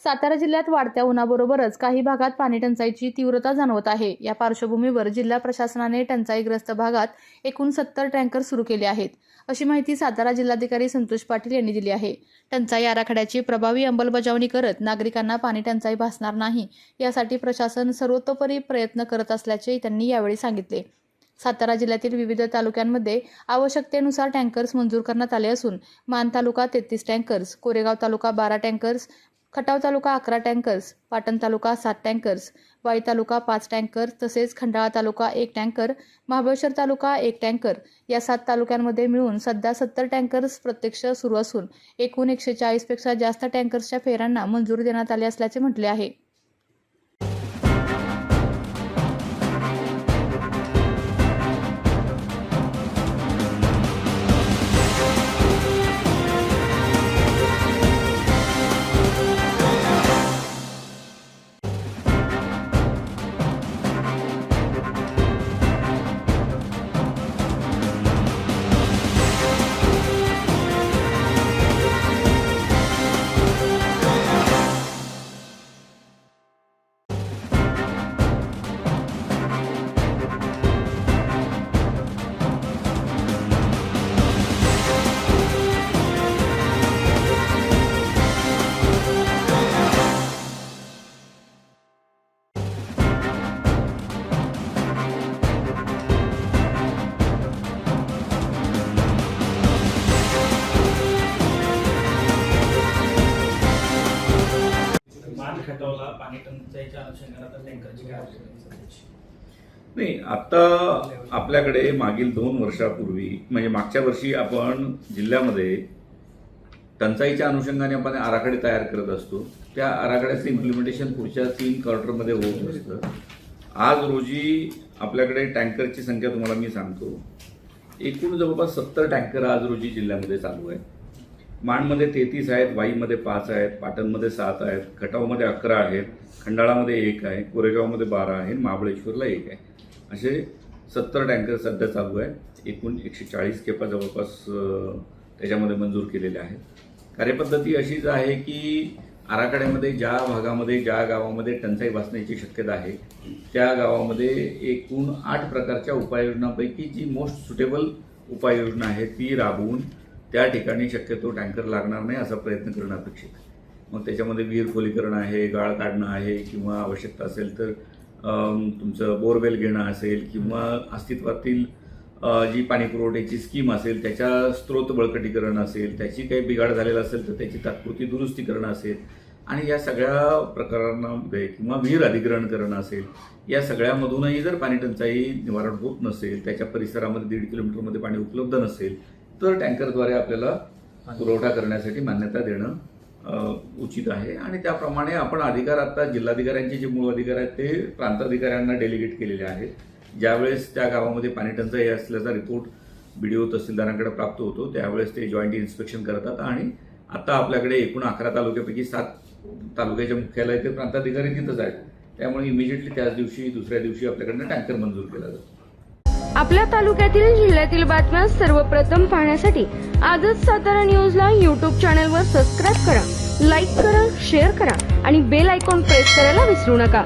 सातारा जिल्ह्यात वाढत्या उन्हाबरोबरच काही भागात पाणी टंचाईची तीव्रता जाणवत आहे। या पार्श्वभूमीवर जिल्हा प्रशासनाने टंचाईग्रस्त भागात एकूण 70 टँकर सुरू केले आहेत, अशी माहिती सातारा जिल्हाधिकारी संतोष पाटील यांनी दिली आहे। टंचाई आराखड्याची प्रभावी अंमलबजावणी करत नागरिकांना पाणी टंचाई भासणार नाही यासाठी प्रशासन सर्वतोपरी प्रयत्न करत असल्याचे त्यांनी यावेळी सांगितले। सातारा जिल्ह्यातील विविध तालुक्यांमध्ये आवश्यकतेनुसार टँकर्स मंजूर करण्यात आले असून मान तालुका 33 टँकर्स, कोरेगाव तालुका 12 टँकर्स, खटाव तालुका 11 टँकर्स, पाटण तालुका 7 टँकर्स, वाई तालुका 5 टँकर तसेच खंडाळा तालुका 1 टँकर, महाबळेश्वर तालुका 1 टँकर या 7 तालुक्यांमध्ये मिळून सध्या 70 टँकर्स प्रत्यक्ष सुरू असून एकूण 140 पेक्षा जास्त टँकर्सच्या फेऱ्यांना मंजुरी देण्यात आली असल्याचे म्हटले आहे। खटावला पाणी टंचाईच्या अनुषंगाने टँकरची काय आवश्यकता नाही, आता आपल्याकडे मागील 2 वर्षापूर्वी म्हणजे मागच्या वर्षी आपण जिल्ह्यामध्ये टंचाईच्या अनुषंगाने आपण आराखडे तयार करत असतो। त्या आराखड्याचं इम्प्लिमेंटेशन पुढच्या 3 क्वार्टरमध्ये होत असतं। आज रोजी आपल्याकडे टँकरची संख्या तुम्हाला मी सांगतो, एकूण जवळपास 70 टँकर आज रोजी जिल्ह्यामध्ये चालू आहे। माणमध्ये 33 आहेत, वाईमध्ये 5 आहेत, पाटणमध्ये 7 आहेत, खटावमध्ये 11 आहेत, खंडाळामध्ये 1 आहे, कोरेगावमध्ये 12 आहे, महाबळेश्वरला 1 आहे, असे 70 टँकर सध्या चालू आहे। एकूण 140 केपा जवळपास त्याच्यामध्ये मंजूर केलेले आहेत। कार्यपद्धती अशीच आहे की आराखड्यामध्ये ज्या भागामध्ये ज्या गावामध्ये टंचाई भासण्याची शक्यता आहे त्या गावामध्ये एकूण 8 प्रकारच्या उपाययोजनांपैकी जी मोस्ट सुटेबल उपाययोजना आहे ती राबवून त्या ठिकाणी शक्यतो टँकर लागणार नाही असा प्रयत्न करणं अपेक्षित आहे। मग त्याच्यामध्ये विहीर खोलीकरण आहे, गाळ काढणं आहे, किंवा आवश्यकता असेल तर तुमचं बोरवेल घेणं असेल, किंवा अस्तित्वातील जी पाणी पुरवठ्याची स्कीम असेल त्याच्या स्त्रोत बळकटीकरण असेल, त्याची काही बिघाड झालेला असेल तर त्याची तात्पुरती दुरुस्ती करणं असेल, आणि या सगळ्या प्रकारांमध्ये किंवा विहीर अधिग्रहण करणं असेल, या सगळ्यामधूनही जर पाणी टंचाई निवारण होत नसेल, त्याच्या परिसरामध्ये 1.5 किलोमीटरमध्ये पाणी उपलब्ध नसेल तर टँकरद्वारे आपल्याला पुरवठा करण्यासाठी मान्यता देणं उचित आहे। आणि त्याप्रमाणे आपण अधिकार आता जिल्हाधिकाऱ्यांचे जे मूळ अधिकार आहेत ते प्रांताधिकाऱ्यांना डेलिगेट केलेले आहेत। ज्यावेळेस त्या गावामध्ये पाणी टंचाई असल्याचा रिपोर्ट BDO तहसीलदारांकडे प्राप्त होतो त्यावेळेस ते जॉईंट इन्स्पेक्शन करतात, आणि आता आपल्याकडे एकूण 11 तालुक्यापैकी 7 तालुक्याचे मुख्यालय ते प्रांताधिकारी तिथंच आहेत। त्यामुळे इमिजिएटली त्याच दिवशी दुसऱ्या दिवशी आपल्याकडनं टँकर मंजूर केला जातो। आपल्या तालुक्यातील जिल्ह्यातील बातम्या सर्वप्रथम पाहण्यासाठी आजच सातारा न्यूजला YouTube चॅनलवर सबस्क्राईब करा, लाईक करा, शेअर करा आणि बेल आयकॉन प्रेस करायला विसरू नका।